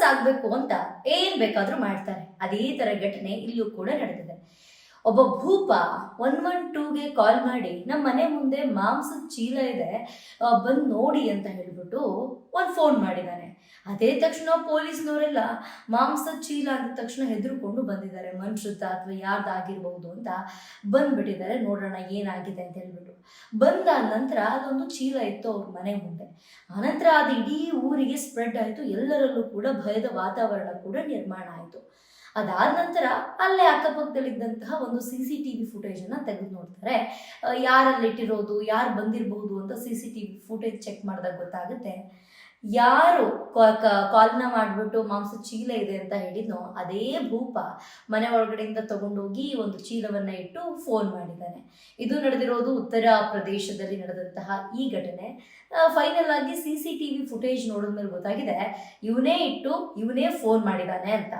Famous ಆಗಬೇಕು ಅಂತ ಏನ್ ಬೇಕಾದ್ರೂ ಮಾಡ್ತಾರೆ. ಅದೇ ತರ ಘಟನೆ ಇಲ್ಲೂ ಕೂಡ ನಡೆದಿದೆ. ಒಬ್ಬ ಭೂಪ 112ಗೆ ಕಾಲ್ ಮಾಡಿ ನಮ್ಮ ಮನೆ ಮುಂದೆ ಮಾಂಸದ ಚೀಲ ಇದೆ, ಬಂದು ನೋಡಿ ಅಂತ ಹೇಳ್ಬಿಟ್ಟು ಒಂದು ಫೋನ್ ಮಾಡಿದ್ದಾನೆ. ಅದೇ ತಕ್ಷಣ ಪೊಲೀಸ್ನವರೆಲ್ಲ ಮಾಂಸದ ಚೀಲ ಅಂದ ತಕ್ಷಣ ಹೆದರ್ಕೊಂಡು ಬಂದಿದ್ದಾರೆ. ಮನುಷ್ಯದ ಅಥವಾ ಯಾರ್ದಾಗಿರ್ಬಹುದು ಅಂತ ಬಂದ್ಬಿಟ್ಟಿದ್ದಾರೆ. ನೋಡೋಣ ಏನಾಗಿದೆ ಅಂತ ಹೇಳ್ಬಿಟ್ಟು ಬಂದ ನಂತರ ಅದೊಂದು ಚೀಲ ಇತ್ತು ಅವ್ರ ಮನೆ ಮುಂದೆ. ಆನಂತರ ಅದು ಇಡೀ ಊರಿಗೆ ಸ್ಪ್ರೆಡ್ ಆಯಿತು. ಎಲ್ಲರಲ್ಲೂ ಕೂಡ ಭಯದ ವಾತಾವರಣ ಕೂಡ ನಿರ್ಮಾಣ ಆಯಿತು. ಅದಾದ ನಂತರ ಅಲ್ಲೇ ಅಕ್ಕಪಕ್ಕದಲ್ಲಿದ್ದಂತಹ ಒಂದು CCTV ಫುಟೇಜನ್ನು ತೆಗೆದು ನೋಡ್ತಾರೆ. ಯಾರಲ್ಲಿಟ್ಟಿರೋದು, ಯಾರು ಬಂದಿರಬಹುದು ಅಂತ CCTV ಫುಟೇಜ್ ಚೆಕ್ ಮಾಡಿದಾಗ ಗೊತ್ತಾಗುತ್ತೆ, ಯಾರು ಕಾಲ್ನ ಮಾಡಿಬಿಟ್ಟು ಮಾಂಸ ಚೀಲ ಇದೆ ಅಂತ ಹೇಳಿದ್ನೋ ಅದೇ ಭೂಪ ಮನೆ ಒಳಗಡೆಯಿಂದ ತಗೊಂಡೋಗಿ ಒಂದು ಚೀಲವನ್ನು ಇಟ್ಟು ಫೋನ್ ಮಾಡಿದ್ದಾನೆ. ಇದು ನಡೆದಿರೋದು ಉತ್ತರ ಪ್ರದೇಶದಲ್ಲಿ ನಡೆದಂತಹ ಈ ಘಟನೆ. ಫೈನಲ್ ಆಗಿ CCTV ಫುಟೇಜ್ ನೋಡಿದ್ಮೇಲೆ ಗೊತ್ತಾಗಿದೆ ಇವನೇ ಫೋನ್ ಮಾಡಿದ್ದಾನೆ ಅಂತ.